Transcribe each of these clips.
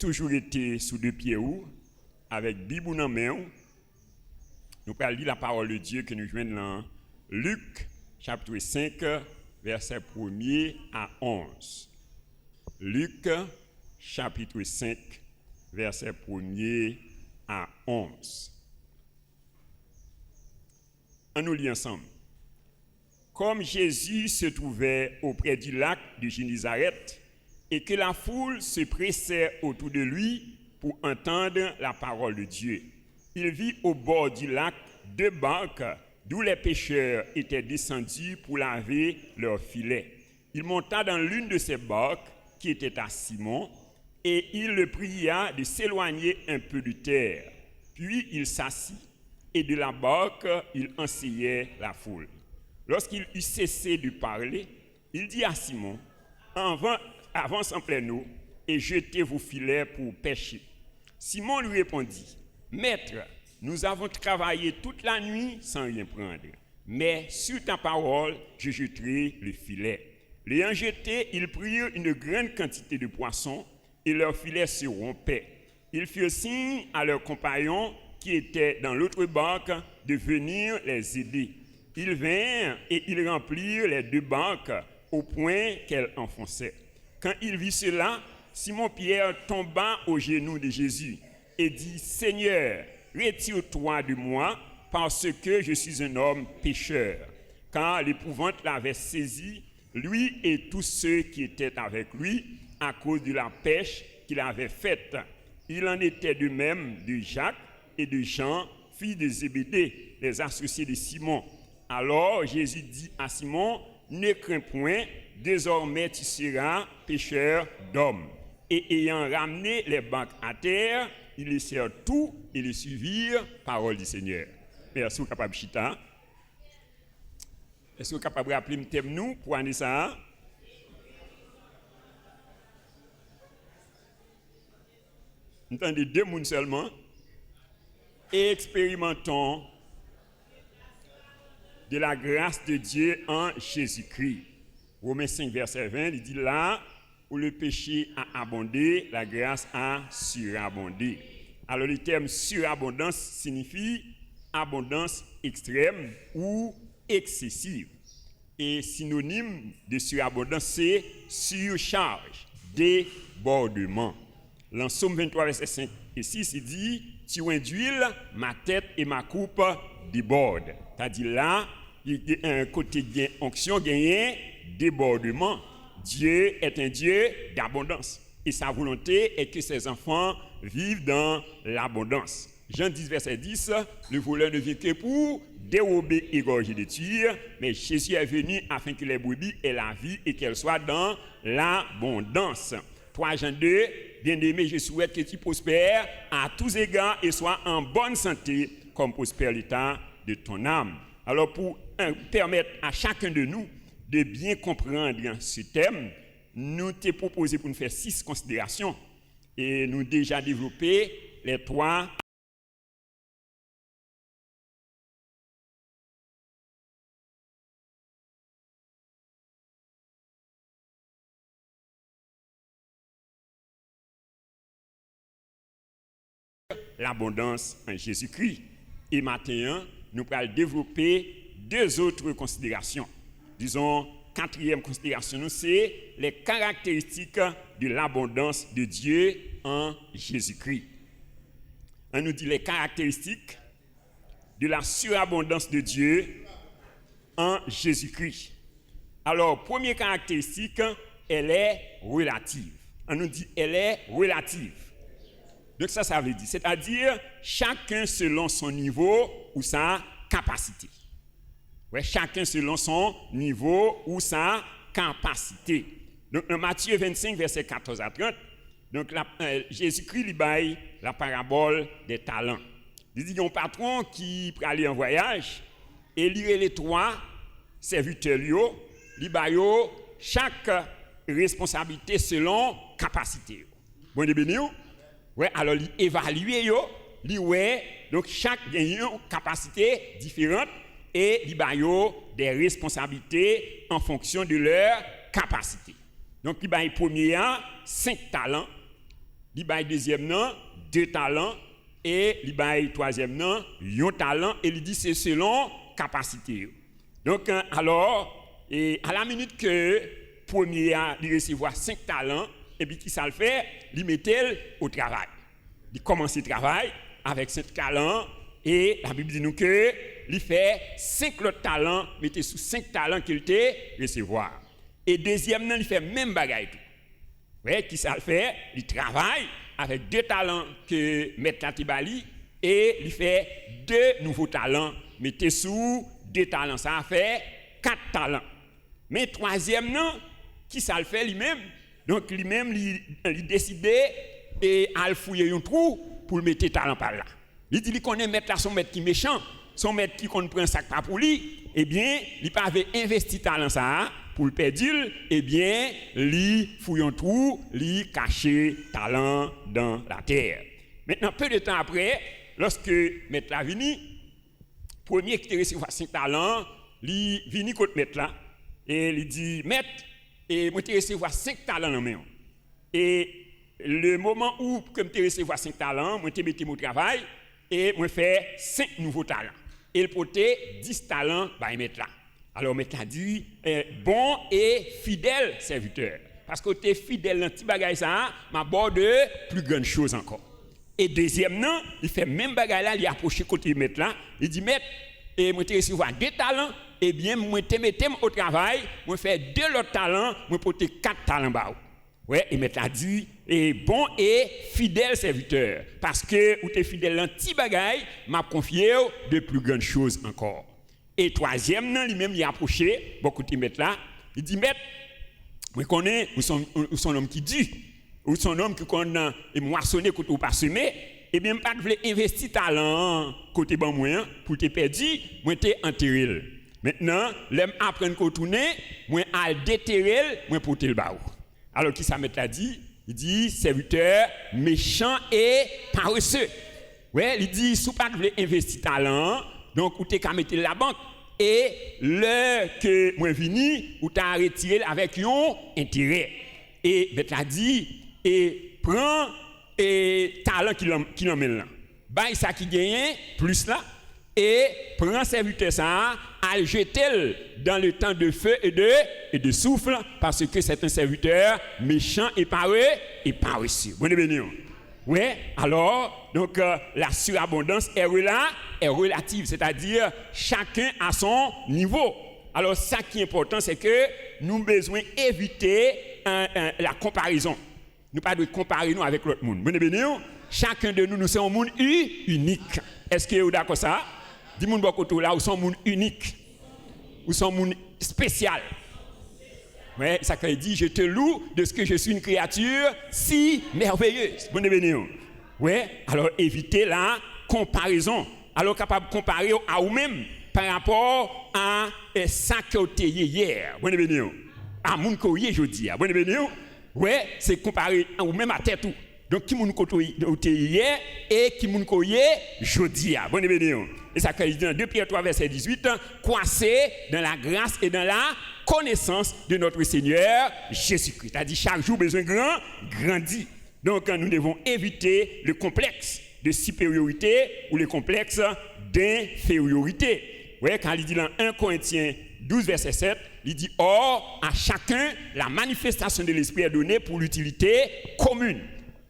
toujours été sous deux pieds ou, avec Bible en main, nous allons lire la parole de Dieu que nous joignons dans Luc, chapitre 5, verset 1er à 11. Luc, chapitre 5, verset 1er à 11. On nous lit ensemble. Comme Jésus se trouvait auprès du lac de Génézareth et que la foule se pressait autour de lui pour entendre la parole de Dieu, il vit au bord du lac deux barques d'où les pêcheurs étaient descendus pour laver leurs filets. Il monta dans l'une de ces barques qui était à Simon et il le pria de s'éloigner un peu de terre. Puis il s'assit et de la barque il enseignait la foule. Lorsqu'il eut cessé de parler, il dit à Simon, avance en pleine eau et jetez vos filets pour pêcher. Simon lui répondit, Maître, nous avons travaillé toute la nuit sans rien prendre, mais sur ta parole, je jetterai le filet. L'ayant jeté, ils prirent une grande quantité de poissons et leurs filets se rompaient. Ils firent signe à leurs compagnons qui étaient dans l'autre barque de venir les aider. Ils vinrent et ils remplirent les deux barques au point qu'elles enfonçaient. Quand il vit cela, Simon-Pierre tomba aux genoux de Jésus et dit, Seigneur, retire-toi de moi parce que je suis un homme pécheur. Car l'épouvante l'avait saisi, lui et tous ceux qui étaient avec lui, à cause de la pêche qu'il avait faite. Il en était de même de Jacques et de Jean, fils de Zébédée, les associés de Simon. Alors Jésus dit à Simon, ne crains point, désormais tu seras pêcheur d'hommes. Et ayant ramené les barques à terre, ils laissèrent tout et les suivirent, parole du Seigneur. Merci, vous capable chita. Est-ce que vous êtes capable de rappeler le thème nous pour année ça? Entendez deux mondes seulement. Expérimentons de la grâce de Dieu en Jésus-Christ. Romains 5, verset 20, il dit là où le péché a abondé, la grâce a surabondé. Alors le terme surabondance signifie abondance extrême ou excessive. Et synonyme de surabondance, c'est surcharge, débordement. Dans Somme 23, verset 5 et 6, il dit « Tu induis ma tête et ma coupe débordent ». C'est-à-dire là, il y a un côté onction, gagné, débordement. Dieu est un Dieu d'abondance. Et sa volonté est que ses enfants vivent dans l'abondance. Jean 10, verset 10, le voleur ne vient que pour dérober, égorger, détruire, mais Jésus est venu afin que les brebis aient la vie et qu'elles soient dans l'abondance. 3 Jean 2, bien-aimé, je souhaite que tu prospères à tous égards et sois en bonne santé comme prospère l'état de ton âme. Alors pour permettre à chacun de nous de bien comprendre ce thème, nous t'ai proposé pour nous faire 6 considérations et nous déjà développé les 3. L'abondance en Jésus-Christ. Et maintenant, nous allons développer 2 autres considérations. Disons, 4e considération, c'est les caractéristiques de l'abondance de Dieu en Jésus-Christ. On nous dit les caractéristiques de la surabondance de Dieu en Jésus-Christ. Alors, première caractéristique, elle est relative. On nous dit elle est relative. Donc ça veut dire, c'est-à-dire chacun selon son niveau ou sa capacité. Ouais, chacun selon son niveau ou sa capacité. Donc dans Matthieu 25, verset 14 à 30, donc Jésus-Christ lui baille la parabole des talents. Il dit qu'il y a un patron qui peut aller en voyage et lire les 3 serviteurs, lui baille chaque responsabilité selon capacité. Bon de béni. Ouais, alors il évalue donc chaque gagne une capacité différente et il a des responsabilités en fonction de leur capacité. Donc il a premier 5 talents, il bail deuxième non, 2 talents et il bail troisième non, 1 talent et il dit c'est selon capacité. Donc alors et à la minute que premier a recevoir 5 talents et puis qui ça le fait, il mettait au travail. Il commence le travail avec 5 talents et la Bible dit nous que il fait 5 autres talents, mettez sous 5 talents qu'il était recevoir. Et deuxièmement, il fait même bagaille tout. Ouais, qui ça le fait, il travaille avec 2 talents que mettre la Tibali et il fait 2 nouveaux talents, mettez sous 2 talents, ça a fait 4 talents. Mais troisièmement, qui ça le fait lui-même? Donc lui-même il décidait et à fouiller un trou pour le mettre talent par là. Il dit qu'il connaît mettre là son maître qui méchant, son maître qui compte prendre sac pas pour lui, eh bien, il pas avait investi talent ça pour le perdre, eh bien, il fouille un trou, il caché talent dans la terre. Maintenant peu de temps après, lorsque maître là vini, premier qui recevoir 5 talents, il vini contre maître là et il dit maître et moi te recevoir 5 talents dans main. Et le moment où comme te recevoir 5 talents, moi te mettre mon travail et moi faire 5 nouveaux talents. Et il portait 10 talents bah mettre là. Alors maître a dit bon et fidèle serviteur parce que tu es fidèle dans petit bagage ça, m'a bord de plus grande chose encore. Et deuxièmement, il fait même bagage là, il approche côté maître là, il dit maître et moi te recevoir 2 talents, eh bien moi te mettre au travail, moi faire 2 autres talents, moi porter 4 talents bas. Ouais, et maître a dit et bon et fidèle serviteur parce que ou t'es fidèle dans petit bagage, m'a confié de plus grandes choses encore. Et troisième lui-même il a approché beaucoup de maître là, il dit maître moi connais ou son homme qui dit ou son homme qui connaît et moissonner côté ou pas semer, et bien pas voulait investir talent côté ban moi pour te perdu, moi t'es enterré. Maintenant, l'aime apprendre qu'on tourner, moi à déterrer, moi pour te le baou. Alors qui ça met là dit? Il dit serviteur méchant et paresseux. Ouais, il dit sous pas voulait investir talent, donc ou t'es qu'à mettre la banque et le que moi vini ou t'as retiré avec un intérêt. Et met là dit et prend et talent qui l'emmène là. Bah ça qui gagne plus là et prend serviteur ça à le jeter dans le temps de feu et de souffle parce que c'est un serviteur méchant et paresseux. Bonne béni. Ouais, alors donc la surabondance est relative, c'est-à-dire chacun à son niveau. Alors ça qui est important c'est que nous avons besoin d'éviter la comparaison. Nous pas de comparer nous avec l'autre monde. Bonne béni. Chacun de nous sommes un monde unique. Est-ce que vous êtes d'accord ça? Dis-moi beaucoup là, où sont monde unique, où sont monde spécial. Ouais, ça qu'il dit, je te loue de ce que je suis une créature si merveilleuse. Bonne béni. Ouais, alors évitez la comparaison. Alors capable de comparer à vous-même par rapport à ça que vous avez hier. Bonne béni. À mon courrier jeudi. Bonne béni. Ouais, c'est comparer à vous-même à tête tout. Donc qui moun côté hier et qui moun koye jodi a. Bonne béni. Et ça qu'il dit dans 2 Pierre 3 verset 18, croissez dans la grâce et dans la connaissance de notre Seigneur Jésus-Christ. C'est-à-dire chaque jour besoin grandit. Donc nous devons éviter le complexe de supériorité ou le complexe d'infériorité. Ouais, quand il dit dans 1 Corinthiens 12 verset 7, il dit or à chacun la manifestation de l'esprit est donnée pour l'utilité commune.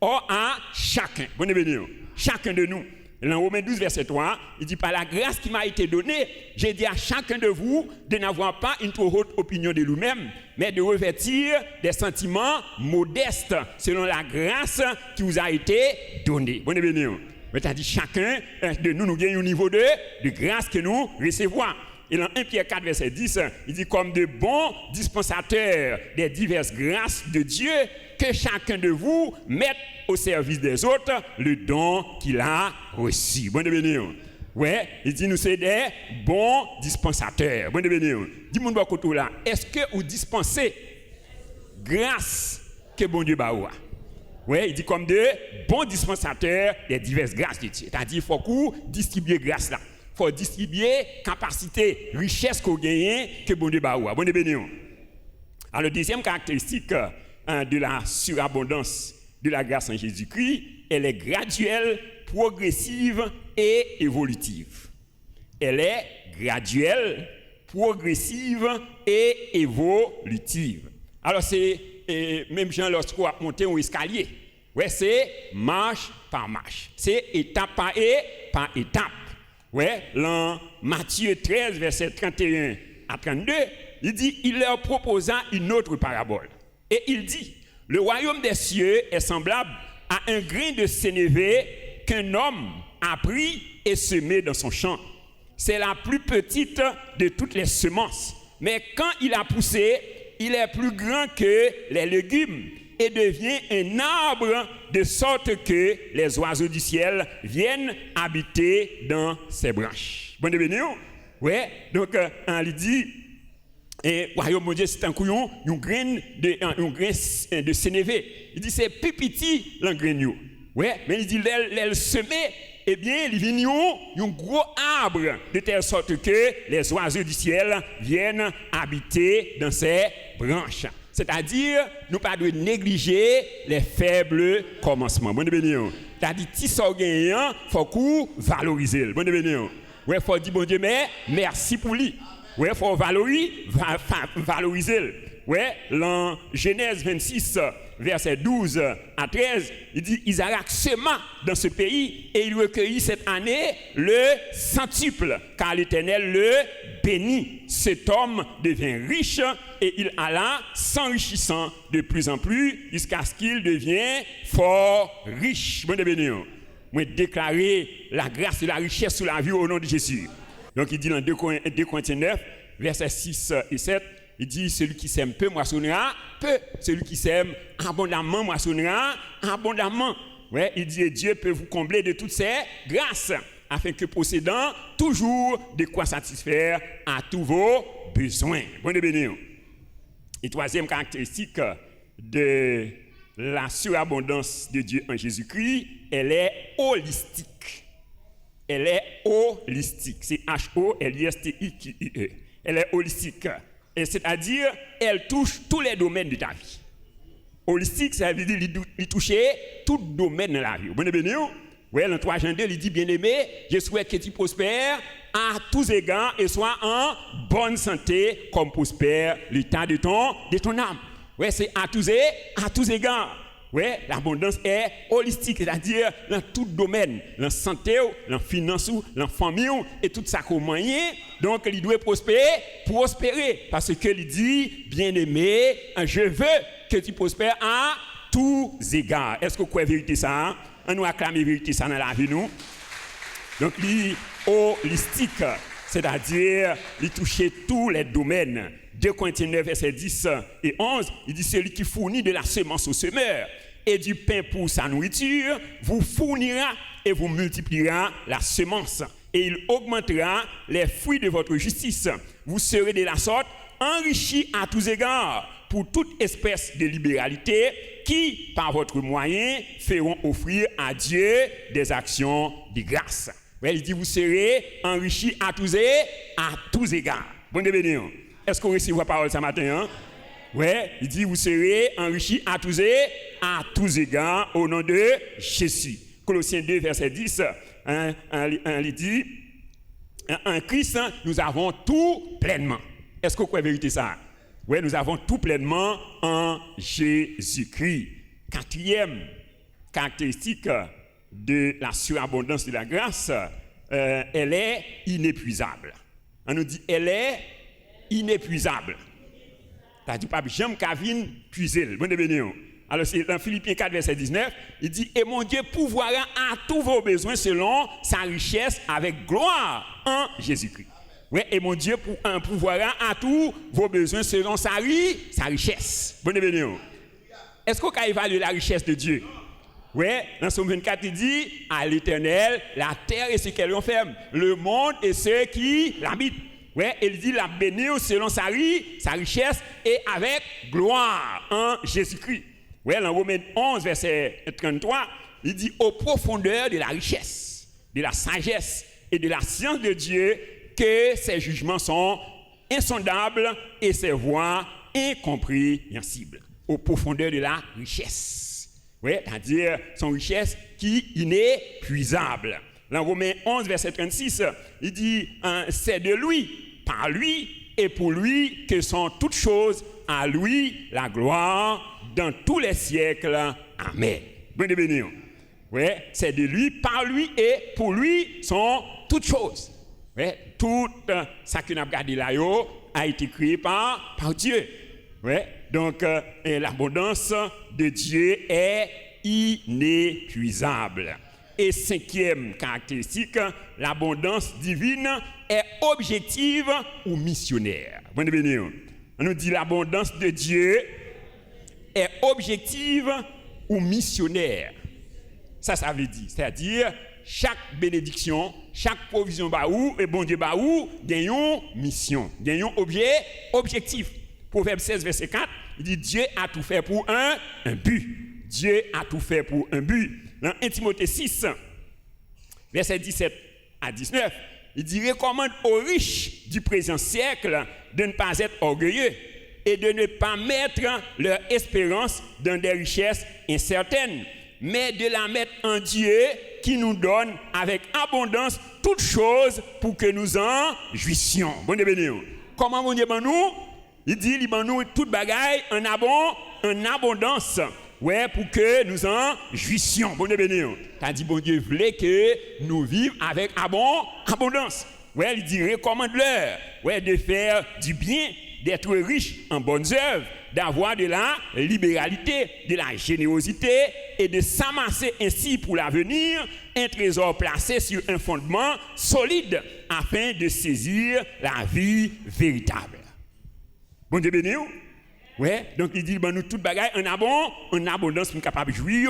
Or à chacun, bonne béni, chacun de nous. Dans Romains 12 verset 3, il dit par la grâce qui m'a été donnée, j'ai dit à chacun de vous de n'avoir pas une trop haute opinion de lui-même, mais de revêtir des sentiments modestes selon la grâce qui vous a été donnée. Bonne béni. Mais tu as dit chacun de nous gagne un niveau de grâce que nous recevons. Et dans 1 Pierre 4 verset 10, il dit comme de bons dispensateurs des diverses grâces de Dieu, que chacun de vous mette au service des autres le don qu'il a reçu. Bonne béni. Ouais, il dit nous c'est des bons dispensateurs. Bonne béni. Dis-moi beaucoup là, est-ce que vous dispensez grâce que bon Dieu ba ou? Ouais, il dit comme de bons dispensateurs des diverses grâces de Dieu. C'est-à-dire il faut qu'on distribue grâce là. Il faut distribuer capacité, richesse qu'on gagne que bon Dieu ba ou. Bonne béni. Alors deuxième caractéristique de la surabondance de la grâce en Jésus-Christ, elle est graduelle, progressive et évolutive. Elle est graduelle, progressive et évolutive. Alors c'est même Jean lorsqu'on a monté un escalier. Ouais, c'est marche par marche. C'est étape par étape. Ouais, dans Matthieu 13, verset 31 à 32, il dit, il leur proposa une autre parabole. Et il dit, le royaume des cieux est semblable à un grain de sénévé qu'un homme a pris et semé dans son champ. C'est la plus petite de toutes les semences. Mais quand il a poussé, il est plus grand que les légumes et devient un arbre de sorte que les oiseaux du ciel viennent habiter dans ses branches. Bon béni. Ouais, donc on lui dit, et royaume de Dieu c'est un couillon, un grain de sénévé. Il dit c'est plus petit l'engreignou. Ouais, mais il dit elle semé, eh bien il vient un gros arbre de telle sorte que les oiseaux du ciel viennent habiter dans ses branches. C'est-à-dire, nous ne pouvons pas négliger les faibles commencements. Bon béni. C'est-à-dire, si ça gagne, il faut valoriser. Bon béni. Ouais, il faut dire bon Dieu, mais merci pour lui. Ouais, il faut valoriser. Ouais, dans Genèse 26, verset 12 à 13, il dit Isaac sema dans ce pays et il recueillit cette année le centuple, car l'Éternel le bénit. Cet homme devient riche et il alla s'enrichissant de plus en plus jusqu'à ce qu'il devienne fort riche. Bon béni. Moi déclarer la grâce et la richesse sur la vie au nom de Jésus. Donc il dit dans 2 Corinthiens 9, versets 6 et 7, il dit, celui qui sème peu moissonnera peu. Celui qui sème abondamment moissonnera abondamment. Ouais, il dit, Dieu peut vous combler de toutes ses grâces, afin que possédant toujours de quoi satisfaire à tous vos besoins. Bon béni. Et troisième caractéristique de la surabondance de Dieu en Jésus-Christ, elle est holistique. Elle est holistique. C'est H-O-L-I-S-T-I-Q-I-E. Elle est holistique. Et c'est-à-dire, elle touche tous les domaines de ta vie. Holistique, ça veut dire qu'il touche tout domaine de la vie. Bon béni. Oui, dans 3 Jean 2, il dit, bien-aimé, je souhaite que tu prospères à tous égards et sois en bonne santé comme prospère l'état de ton âme. Oui, c'est à tous égards. Oui, l'abondance est holistique, c'est-à-dire dans tout domaine, dans la santé, dans la finance, dans la famille, et tout ça comme moyen. Donc, il doit prospérer, parce qu'il dit, bien-aimé, je veux que tu prospères à tous égards. Est-ce que vous croyez vérité ça? On nous acclame vérité ça dans la vie, nous. Donc, il holistique, c'est-à-dire, il touche tous les domaines. 2 Corinthiens 9, versets 10 et 11, il dit, celui qui fournit de la semence au semeur et du pain pour sa nourriture, vous fournira et vous multipliera la semence. Et il augmentera les fruits de votre justice. Vous serez de la sorte enrichis à tous égards pour toute espèce de libéralité qui, par votre moyen, feront offrir à Dieu des actions de grâce. Ouais, il dit, vous serez enrichis à tous égards. Bon béni. Est-ce qu'on reçoit la parole ce matin? Hein? Oui, il dit, vous serez enrichis à tous égards au nom de Jésus. Colossiens 2, verset 10, il dit, en Christ, nous avons tout pleinement. Est-ce que vous croyez vérité ça? Oui, nous avons tout pleinement en Jésus-Christ. 4e caractéristique de la surabondance de la grâce, elle est inépuisable. On nous dit, elle est inépuisable. C'est-à-dire, pas jamais Kavin puiser. Bon béni. Alors, c'est dans Philippiens 4, verset 19, il dit, et mon Dieu pourvoira à tous vos besoins selon sa richesse avec gloire en Jésus-Christ. Oui, et mon Dieu pourvoira à tous vos besoins selon sa richesse. Bon béni. Est-ce qu'on peut évaluer la richesse de Dieu? Oui, dans Somme 24, il dit, à l'Éternel, la terre et ce qu'elle renferme, le monde et ceux qui l'habitent. Oui, il dit la bénir selon sa richesse et avec gloire en Jésus-Christ. Oui, dans Romains 11, verset 33, il dit aux profondeurs de la richesse, de la sagesse et de la science de Dieu que ses jugements sont insondables et ses voies incompréhensibles. Aux profondeurs de la richesse. Ouais, c'est-à-dire son richesse qui est inépuisable. Dans Romains 11, verset 36, il dit, c'est de lui, par lui et pour lui que sont toutes choses, à lui la gloire dans tous les siècles. Amen. Bon de bénir. Ouais, c'est de lui, par lui et pour lui sont toutes choses. Ouais, tout ça que nous avons regardé là a été créé par Dieu. Ouais, donc l'abondance de Dieu est inépuisable. Et cinquième caractéristique, l'abondance divine est objective ou missionnaire. Bon de bénir. On nous dit l'abondance de Dieu est objective ou missionnaire. Ça veut dire, c'est-à-dire chaque bénédiction, chaque provision baou et bon Dieu baou gagne une mission, gagne un objectif. Proverbe 16 verset 4, il dit Dieu a tout fait pour un but. Dieu a tout fait pour un but. Dans 1 Timothée 6 verset 17 à 19, il dit recommande aux riches du présent siècle de ne pas être orgueilleux et de ne pas mettre leur espérance dans des richesses incertaines, mais de la mettre en Dieu qui nous donne avec abondance toutes choses pour que nous en jouissions. Bon Dieu béni. Comment bon Dieu nous? Il dit il nous toute bagaille en abondance. Ouais, pour que nous en jouissions. Bon Dieu béni. T'as dit bon Dieu voulait que nous vivions avec abondance. Ouais, il dit recommande-leur de faire du bien, d'être riche en bonnes œuvres, d'avoir de la libéralité, de la générosité et de s'amasser ainsi pour l'avenir un trésor placé sur un fondement solide afin de saisir la vie véritable. Bon Dieu béni. Ouais, donc il dit nous toute bagaille en abondance pour capable de jouir.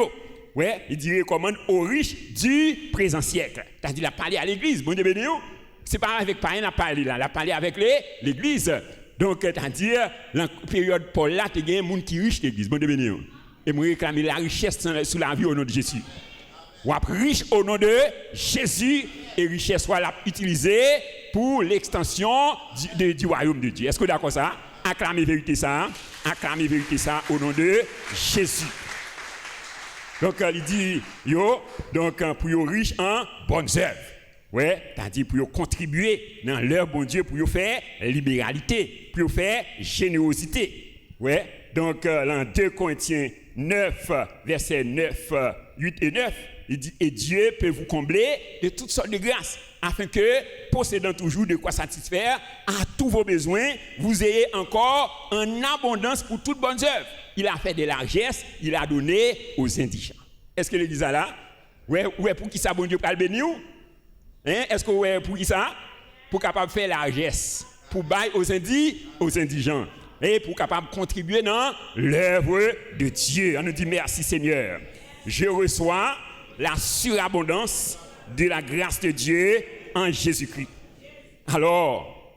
Ouais, il dit recommande aux riches du présent siècle. C'est-à-dire il a parlé à l'église. Bon Dieu béni. C'est pas avec païen il a parlé là, il a parlé avec l'église. Donc, c'est-à-dire, dans la période Paul là, il y a des gens qui sont riches l'église. Bon Dieu béni. Et moi réclamer la richesse sous la vie au nom de Jésus. Ou être riche au nom de Jésus et richesse soit utilisée pour l'extension du royaume de Dieu. Est-ce que vous êtes d'accord ça? Acclamez vérité ça au nom de Jésus. Donc, il dit, donc pour les riches en bonnes œuvres. Ouais, c'est-à-dire pour contribuer dans leur bon Dieu, pour faire libéralité, pour faire générosité. Ouais, donc dans 2 Corinthiens 9, versets 9, 8 et 9, il dit, et Dieu peut vous combler de toutes sortes de grâces, afin que, possédant toujours de quoi satisfaire à tous vos besoins, vous ayez encore en abondance pour toutes bonnes œuvres. Il a fait des largesses, il a donné aux indigents. Est-ce que l'église a là? Ouais, pour qui ça, bon Dieu, pour le bénir? Est-ce que vous voyez pour qui ça? Pour capable faire largesse, pour bailler aux indigents, et pour capable contribuer dans l'œuvre de Dieu. On nous dit merci Seigneur. Je reçois la surabondance de la grâce de Dieu en Jésus-Christ. Alors,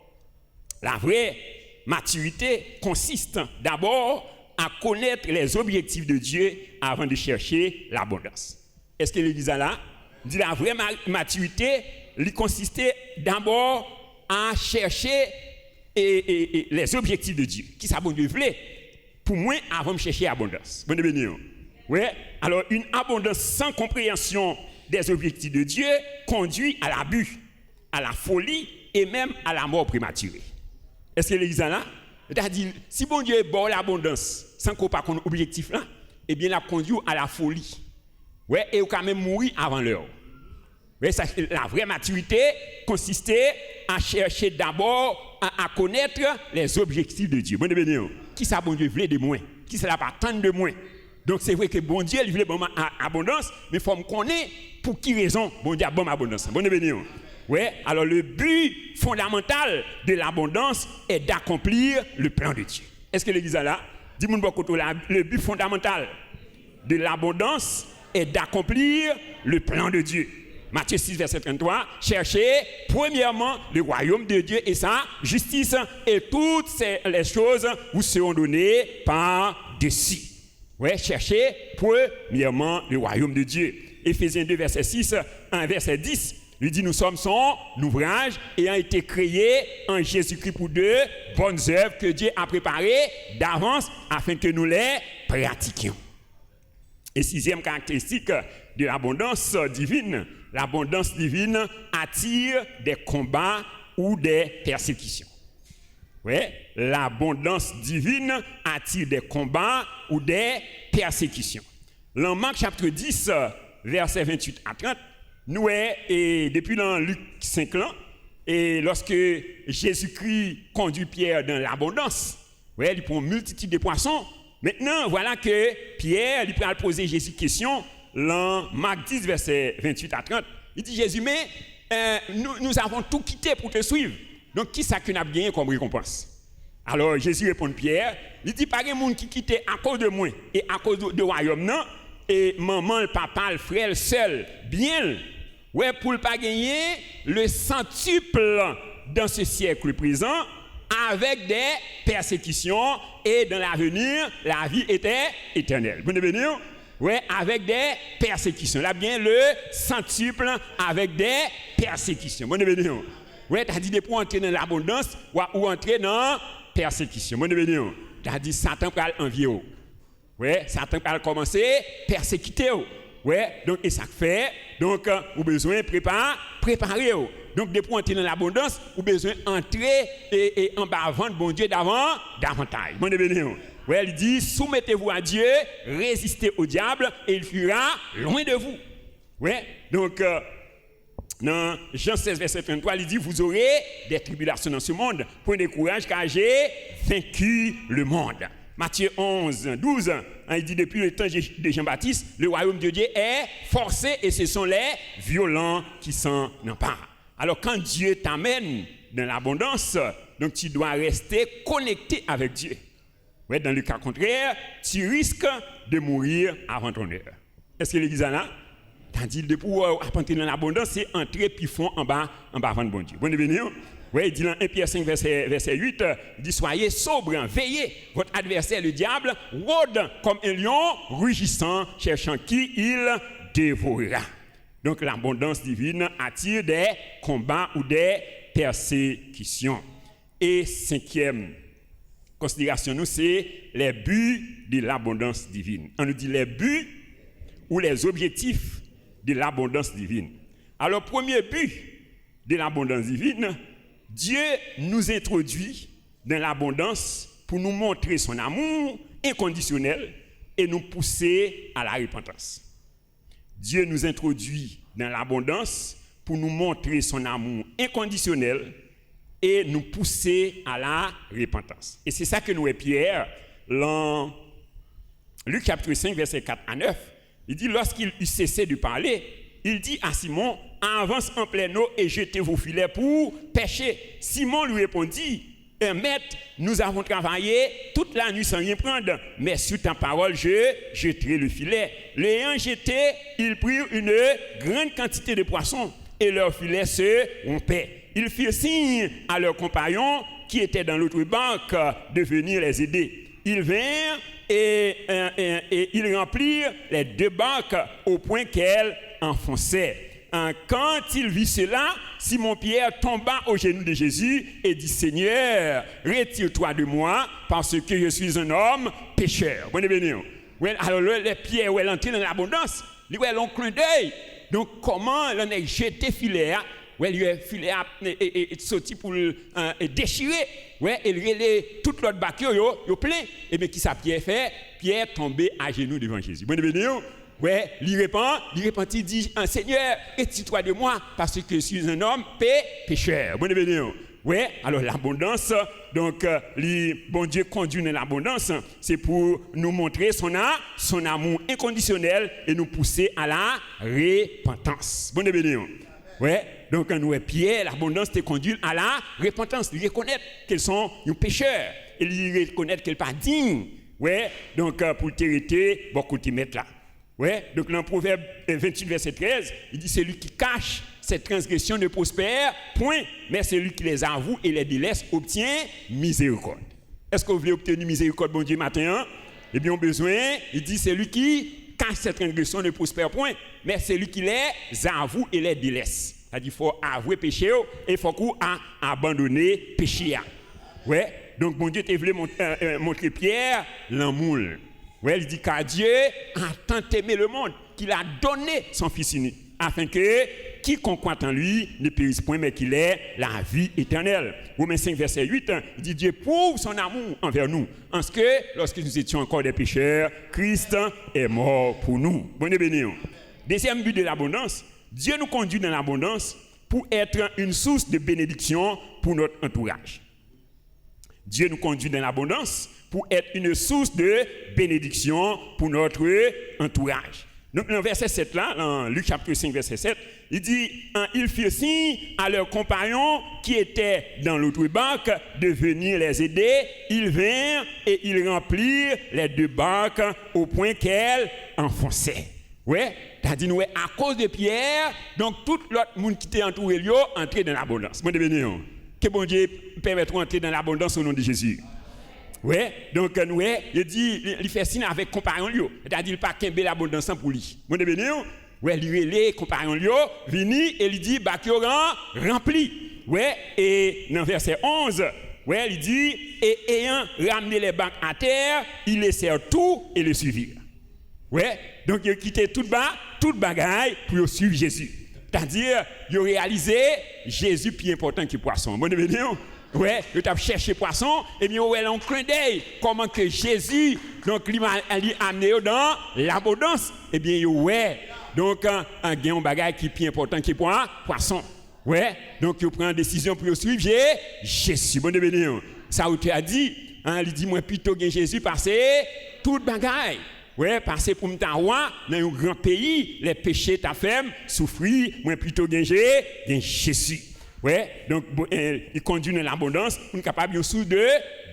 la vraie maturité consiste d'abord à connaître les objectifs de Dieu avant de chercher l'abondance. Est-ce que l'église a là? Dit la vraie maturité, il consistait d'abord à chercher les objectifs de Dieu. Qui ça bon Dieu voulait? Pour moi, avant de chercher l'abondance. Bon béni. Oui. Alors, une abondance sans compréhension des objectifs de Dieu conduit à l'abus, à la folie et même à la mort prématurée. Est-ce que l'église là? C'est-à-dire, si bon Dieu est bon l'abondance sans qu'on pas qu'on objectif là, eh bien, la conduit à la folie. Ouais, et quand même mourir avant l'heure. Ouais, la vraie maturité consistait à chercher d'abord à connaître les objectifs de Dieu. Bon Dieu, qui ça bon Dieu voulait de moi? Qui ça n'a pas tant de moi? Donc c'est vrai que bon Dieu il voulait bon abondance, mais il faut me connaître pour qui raison bon Dieu a bonne abondance. Bon Dieu. Ouais, alors le but fondamental de l'abondance est d'accomplir le plan de Dieu. Est-ce que l'église est là? Dis-moi le but fondamental de l'abondance est d'accomplir le plan de Dieu. Matthieu 6, verset 33, cherchez premièrement le royaume de Dieu et sa justice, et toutes les choses vous seront données par-dessus. Ouais, cherchez premièrement le royaume de Dieu. Éphésiens 2, verset 6, 1, verset 10, lui dit, nous sommes son ouvrage ayant été créé en Jésus-Christ pour de bonnes œuvres que Dieu a préparées d'avance afin que nous les pratiquions. Et sixième caractéristique de l'abondance divine attire des combats ou des persécutions. Ouais, l'abondance divine attire des combats ou des persécutions. Dans Marc chapitre 10, versets 28 à 30, nous et depuis dans Luc 5 ans, et lorsque Jésus-Christ conduit Pierre dans l'abondance, ouais, il prend une multitude de poissons. Maintenant, voilà que Pierre, il peut poser Jésus question dans Marc 10, verset 28 à 30. Il dit Jésus, mais nous avons tout quitté pour te suivre. Donc, qui ça que nous avons gagné comme récompense? Alors, Jésus répond Pierre, il dit, pas de monde qui quitte à cause de moi et à cause du royaume, non? Et maman, le papa, le frère, le seul, bien, ouais, pour ne pas gagner le centuple dans ce siècle présent, avec des persécutions, et dans l'avenir, la vie était éternelle. Vous devez dire? Ouais, avec des persécutions. Là, bien, le centuple avec des persécutions. Vous devez dire? Ouais, tu as dit pour entrer dans l'abondance ou entrer dans persécution. Vous devez dire? Tu as dit Satan va envier. Ouais, Satan va commencer à persécuter. Ouais, donc, et ça fait, donc, vous avez besoin de préparer. Donc, depuis entrer dans l'abondance, vous avez besoin d'entrer et en bas avant bon Dieu davantage. Bon, ouais, il dit, soumettez-vous à Dieu, résistez au diable et il fuira loin de vous. Ouais, donc, dans Jean 16, verset 33, il dit, vous aurez des tribulations dans ce monde. Prenez courage car j'ai vaincu le monde. Matthieu 11, 12, il dit, depuis le temps de Jean-Baptiste, le royaume de Dieu est forcé et ce sont les violents qui s'en emparent. Alors quand Dieu t'amène dans l'abondance, donc tu dois rester connecté avec Dieu. Ouais, dans le cas contraire, tu risques de mourir avant ton heure. Est-ce que l'église est là? Tandis que pour entrer dans l'abondance, c'est entrer puis fond en bas avant le bon Dieu. Bon devenir. Oui, il dit dans 1 Pierre 5, verset 8, il dit, soyez sobres, veillez, votre adversaire, le diable, rôde comme un lion, rugissant, cherchant qui il dévorera. Donc l'abondance divine attire des combats ou des persécutions. Et cinquième considération, nous, c'est les buts de l'abondance divine. On nous dit les buts ou les objectifs de l'abondance divine. Alors, premier but de l'abondance divine, Dieu nous introduit dans l'abondance pour nous montrer son amour inconditionnel et nous pousser à la repentance. Dieu nous introduit dans l'abondance pour nous montrer son amour inconditionnel et nous pousser à la repentance. Et c'est ça que nous est Pierre, dans Luc chapitre 5, verset 4 à 9, il dit, lorsqu'il eut cessé de parler, il dit à Simon, avance en pleine eau et jetez vos filets pour pêcher. Simon lui répondit, maître, nous avons travaillé toute la nuit sans rien prendre, mais sur ta parole, je jetterai le filet. L'ayant jeté, ils prirent une grande quantité de poissons et leur filet se rompait. Ils firent signe à leurs compagnons qui étaient dans l'autre barque de venir les aider. Ils vinrent et ils remplirent les deux barques au point qu'elles enfonçaient. Quand il vit cela, Simon-Pierre tomba aux genoux de Jésus et dit, Seigneur, retire-toi de moi parce que je suis un homme pécheur. Bon, alors, les Pierre, où elle entrée dans l'abondance, il a un clin d'œil. Donc, comment elle a jeté filet, ouais, il a filet et sorti pour déchirer, ouais, et il tout l'autre bac, il plein. Et bien, qui ça Pierre fait? Pierre tombé à genoux devant Jésus. Bon, ouais, il répond, il dit, Seigneur, retire-toi de moi, parce que je suis un homme pécheur. Bon, ouais, alors l'abondance, donc, bon Dieu conduit dans l'abondance, c'est pour nous montrer son amour inconditionnel et nous pousser à la repentance. Bon, ouais, donc, nous est Pierre, l'abondance te conduit à la repentance, de reconnaître qu'ils sont nos pécheurs, et de reconnaître qu'ils ne sont pas dignes. Ouais, donc, pour t'hériter, beaucoup de mettre là. Ouais, donc dans Proverbe 28, verset 13, il dit, celui qui cache cette transgression ne prospère point, mais celui qui les avoue et les délaisse obtient miséricorde. Est-ce que vous voulez obtenir miséricorde, bon Dieu, matin? Eh bien, on a besoin, il dit, celui qui cache cette transgression ne prospère point, mais celui qui les avoue et les délaisse. C'est-à-dire qu'il faut avouer péché et il faut abandonner péché. Ouais, donc bon Dieu, tu voulais montrer Pierre l'amour. Ouais, il dit car Dieu a tant aimé le monde qu'il a donné son Fils unique, afin que quiconque croit en lui ne périsse point, mais qu'il ait la vie éternelle. Romains 5, verset 8, il dit Dieu prouve son amour envers nous, en ce que, lorsque nous étions encore des pécheurs, Christ est mort pour nous. Bon et béni. Deuxième but de l'abondance, Dieu nous conduit dans l'abondance pour être une source de bénédiction pour notre entourage. Dieu nous conduit dans l'abondance pour être une source de bénédiction pour notre entourage. Donc, dans le verset 7, là, dans Luc chapitre 5, verset 7, il dit ils firent signe à leurs compagnons qui étaient dans l'autre barque de venir les aider. Ils vinrent et ils remplirent les deux barques au point qu'elles enfonçaient. Ouais, c'est-à-dire, ouais, à cause de Pierre, donc tout l'autre monde qui était entouré, lui, entrait dans l'abondance. Bon, bénédiction. Que bon Dieu permette d'entrer dans l'abondance au nom de Jésus. Ouais, donc nous, il dit, il fait signe avec compagnon lui, c'est-à-dire il pas qu'un bel abondance pour lui. Bon bénédiction. Ouais, il les compagnons lui, vini et il dit bah qui rempli. Ouais, et dans verset 11, ouais, il dit et ayant ramené les barques à terre, ils laissèrent tout et le suivirent. Ouais, donc il a quitté toute bagaille pour suivre Jésus. C'est-à-dire, il a réalisé Jésus plus important que poisson. Bon bénédiction. Ouais, il a cherché poisson et bien il a un clin d'œil comment que Jésus donc lui a amené dans l'abondance. Et bien ouais, donc un gain bagaille qui est plus important que poisson. Ouais, donc il prend une décision pour suivre Jésus. Bon bénédiction. Ça tu as dit, il dit moi plutôt gain Jésus passer toute bagaille. Ouais, passer pour me roi dans un grand pays, les péchés ta femme souffrir, moi plutôt gain Jésus. Ouais, donc il conduit dans l'abondance, on est capable de source de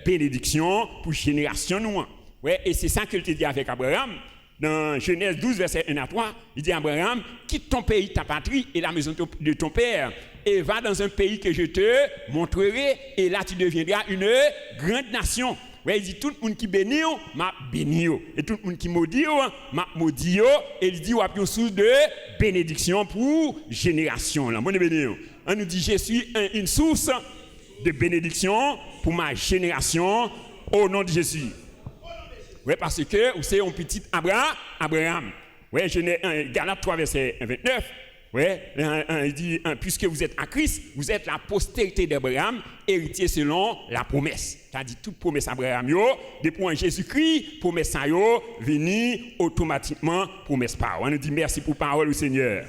bénédiction pour génération nous. Ouais, et c'est ça qu'il te dit avec Abraham dans Genèse 12 verset 1 à 3, il dit Abraham, quitte ton pays, ta patrie et la maison de ton père et va dans un pays que je te montrerai et là tu deviendras une grande nation. Ouais, il dit tout le monde qui bénit, m'a béni. Et tout le monde qui maudit, m'a maudit. Et il dit, on a une source de bénédiction pour génération. Là, bon béni. On nous dit, je suis une source de bénédiction pour ma génération au nom de Jésus. Ouais, parce que, vous savez, un petit Abraham. Ouais, Galates 3, verset 29. Ouais, il dit, puisque vous êtes à Christ, vous êtes la postérité d'Abraham, héritier selon la promesse. C'est-à-dire, toute promesse d'Abraham, depuis en Jésus-Christ, promesse ça, vini automatiquement, promesse par. On nous dit merci pour parole au Seigneur.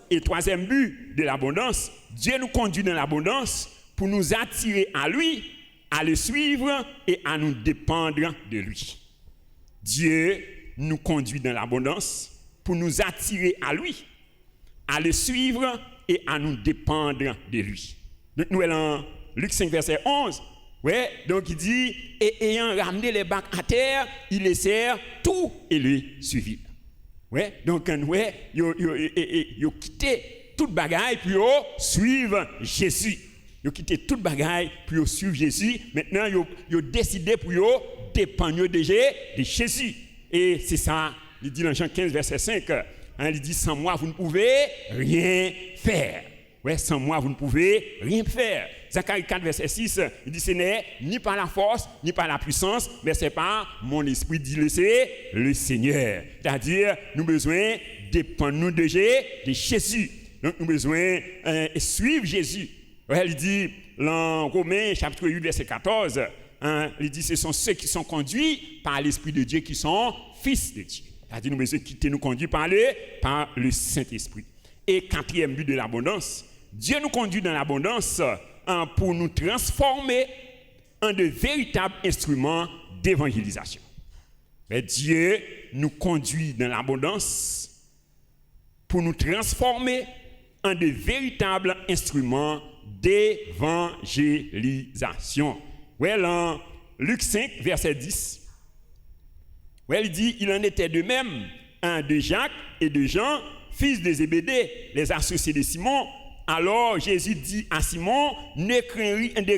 Et troisième but de l'abondance, Dieu nous conduit dans l'abondance pour nous attirer à lui, à le suivre et à nous dépendre de lui. Dieu nous conduit dans l'abondance pour nous attirer à lui, à le suivre et à nous dépendre de lui. Donc nous allons Luc 5 verset 11. Ouais, donc il dit et ayant ramené les barques à terre, ils laissèrent tout et le suivirent. Ouais, donc ouais, yo quitté toute bagaille pour suivre Jésus. Yo quitté toute bagaille pour suivre Jésus. Maintenant yo décidé pour dépendre de Jésus. Et c'est ça, il dit dans Jean 15 verset 5. Il dit, sans moi, vous ne pouvez rien faire. Ouais, sans moi, vous ne pouvez rien faire. Zacharie 4, verset 6, il dit, ce n'est ni par la force, ni par la puissance, mais c'est par mon esprit, dit le Seigneur. C'est-à-dire, nous avons besoin de dépendre de Jésus. Donc, nous avons besoin de suivre Jésus. Ouais, il dit, dans Romains, chapitre 8, verset 14, il dit, ce sont ceux qui sont conduits par l'Esprit de Dieu qui sont fils de Dieu. C'est-à-dire nous besoin quitter nous conduire par le Saint-Esprit. Et quatrième but de l'abondance, Dieu nous conduit dans l'abondance pour nous transformer en de véritables instruments d'évangélisation. Mais Dieu nous conduit dans l'abondance pour nous transformer en de véritables instruments d'évangélisation. Ouais, dans Luc 5, verset 10. Ouais, il dit, il en était de même de Jacques et de Jean, fils de Zébédée, les associés de Simon. Alors Jésus dit à Simon, ne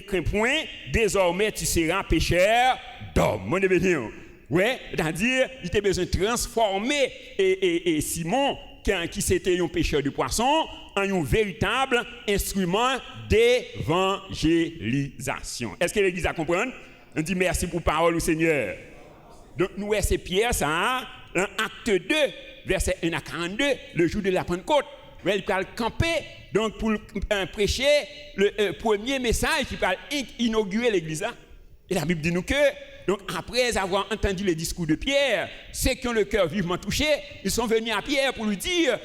crains point, désormais tu seras pécheur d'hommes. Mon bénédiction. Ouais, c'est-à-dire, il était besoin de transformer et Simon, qui c'était un pêcheur de poissons, en un véritable instrument d'évangélisation. Est-ce que l'Église a compris? On dit merci pour parole au Seigneur. Donc, nous, c'est Pierre, ça, dans Acte 2, verset 1 à 42, le jour de la Pentecôte. Il parle camper, donc pour prêcher le premier message qui parle inaugurer l'église là. Et la Bible dit nous que, donc après avoir entendu le discours de Pierre, ceux qui ont le cœur vivement touché, ils sont venus à Pierre pour lui dire,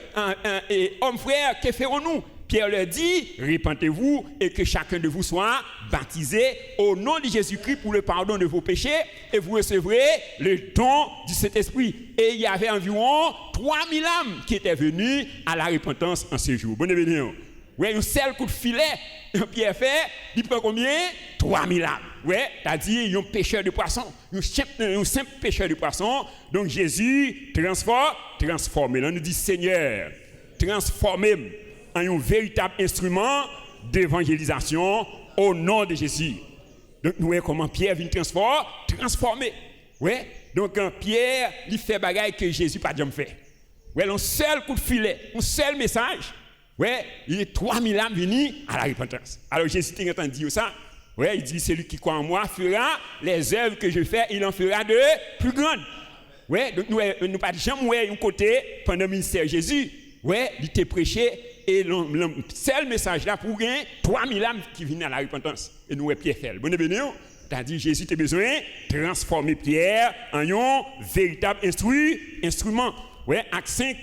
homme frère, que ferons-nous? Pierre leur dit, repentez-vous et que chacun de vous soit baptisé au nom de Jésus-Christ pour le pardon de vos péchés et vous recevrez le don du Saint-Esprit. Et il y avait environ 3000 âmes qui étaient venues à la repentance en ce jour. Bonne bénédiction. Oui, un seul coup de filet, Pierre fait, il prend combien? 3000 âmes. Oui, c'est-à-dire un pêcheur de poissons, un simple pêcheur de poissons. Donc Jésus transforme. Là, on nous dit Seigneur, transformez-moi en un véritable instrument d'évangélisation au nom de Jésus. Donc nous voyons comment Pierre vient transformer. Ouais. Donc Pierre, il fait bagaille que Jésus pas jamais fait. Ouais, un seul coup de filet, un seul message. Ouais, il y a 3000 âmes venues à la repentance. Alors Jésus t'a entendu dire ça. Ouais, il dit celui qui croit en moi fera les œuvres que je fais, il en fera de plus grandes. Ouais, donc nous pas jamais un côté pendant le ministère de Jésus. Ouais, il t'a prêché. Et le seul message là pour gagner 3000 âmes qui viennent à la repentance. Et nous, Pierre fait. Bonne bénédiction. C'est-à-dire Jésus a besoin de transformer Pierre en un véritable instrument. Ouais, Acte 5,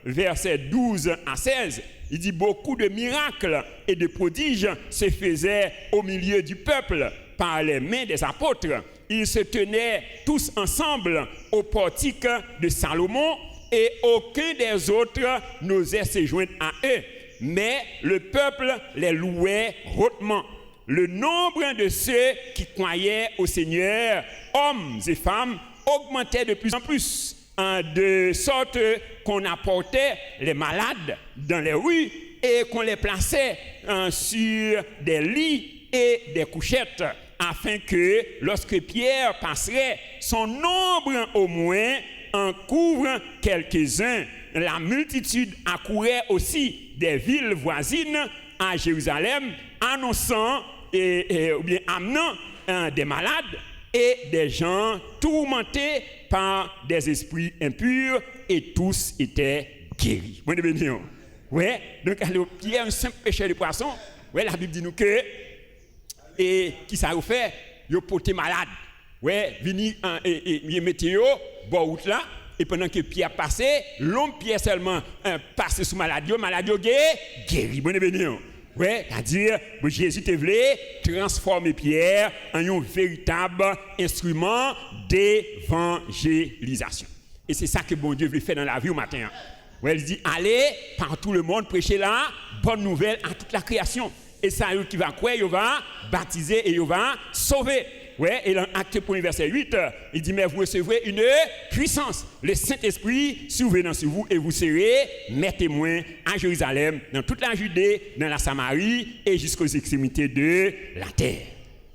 versets 12 à 16, il dit beaucoup de miracles et de prodiges se faisaient au milieu du peuple par les mains des apôtres. Ils se tenaient tous ensemble au portique de Salomon. Et aucun des autres n'osait se joindre à eux. Mais le peuple les louait hautement. Le nombre de ceux qui croyaient au Seigneur, hommes et femmes, augmentait de plus en plus, de sorte qu'on apportait les malades dans les rues et qu'on les plaçait sur des lits et des couchettes, afin que lorsque Pierre passerait, son nombre au moins en couvre quelques-uns. La multitude accourait aussi des villes voisines à Jérusalem, annonçant ou bien amenant des malades et des gens tourmentés par des esprits impurs, et tous étaient guéris. Bonne bénédiction. Ouais, donc alors Pierre, un simple pêcheur de poissons, ouais, la Bible dit nous que et qui ça vous fait, yo porté malade. Ouais, vini et météo, bon route là, et pendant que Pierre passait, l'homme Pierre seulement passé sous maladie guéri. Bonne bénédiction. Ouais, c'est-à-dire que Jésus te voulait transformer Pierre en un véritable instrument d'évangélisation. Et c'est ça que bon Dieu veut faire dans la vie au matin. Ouais, il dit allez par tout le monde prêcher la bonne nouvelle à toute la création. Et ça qui va croire, il va baptiser et il va sauver. Ouais, et dans Acte 1, verset 8, il dit, mais vous recevrez une puissance. Le Saint-Esprit survenant sur vous et vous serez mes témoins à Jérusalem, dans toute la Judée, dans la Samarie et jusqu'aux extrémités de la terre.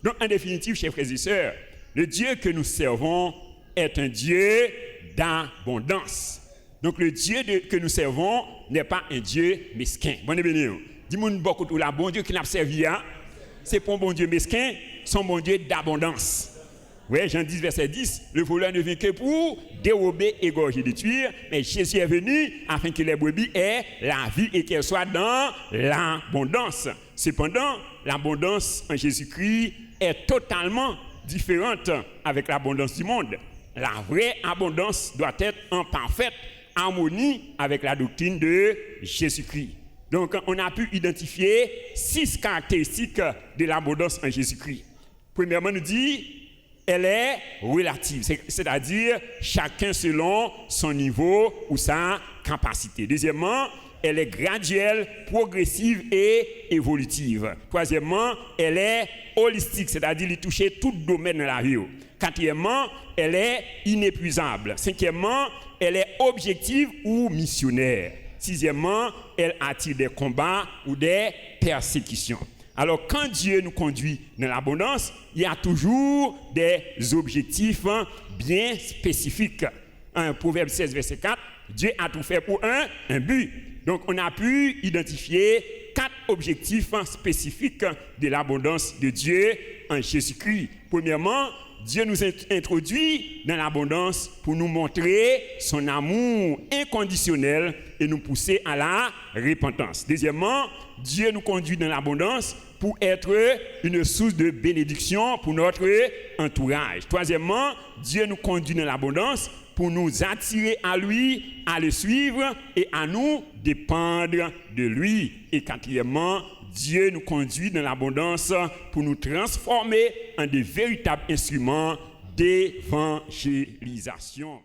Donc, en définitive, chers frères et sœurs, le Dieu que nous servons est un Dieu d'abondance. Donc, le Dieu que nous servons n'est pas un Dieu mesquin. Bonne bénédiction. Dis-moi beaucoup tout là, bon Dieu qui n'a pas servi, c'est pas un bon Dieu mesquin, son bon Dieu d'abondance. Oui, Jean 10, verset 10, le voleur ne vient que pour dérober, égorger, détruire, mais Jésus est venu afin que les brebis aient la vie et qu'elles soient dans l'abondance. Cependant, l'abondance en Jésus-Christ est totalement différente avec l'abondance du monde. La vraie abondance doit être en parfaite harmonie avec la doctrine de Jésus-Christ. Donc, on a pu identifier 6 caractéristiques de l'abondance en Jésus-Christ. Premièrement, nous dit, elle est relative, c'est-à-dire chacun selon son niveau ou sa capacité. Deuxièmement, elle est graduelle, progressive et évolutive. Troisièmement, elle est holistique, c'est-à-dire elle touche tout domaine de la vie. Quatrièmement, elle est inépuisable. Cinquièmement, elle est objective ou missionnaire. Sixièmement, elle attire des combats ou des persécutions. Alors, quand Dieu nous conduit dans l'abondance, il y a toujours des objectifs bien spécifiques. Proverbe 16, verset 4, Dieu a tout fait pour un but. Donc, on a pu identifier 4 objectifs spécifiques de l'abondance de Dieu en Jésus-Christ. Premièrement, Dieu nous introduit dans l'abondance pour nous montrer son amour inconditionnel et nous pousser à la repentance. Deuxièmement, Dieu nous conduit dans l'abondance pour être une source de bénédiction pour notre entourage. Troisièmement, Dieu nous conduit dans l'abondance pour nous attirer à lui, à le suivre et à nous dépendre de lui. Et quatrièmement, Dieu nous conduit dans l'abondance pour nous transformer en de véritables instruments d'évangélisation.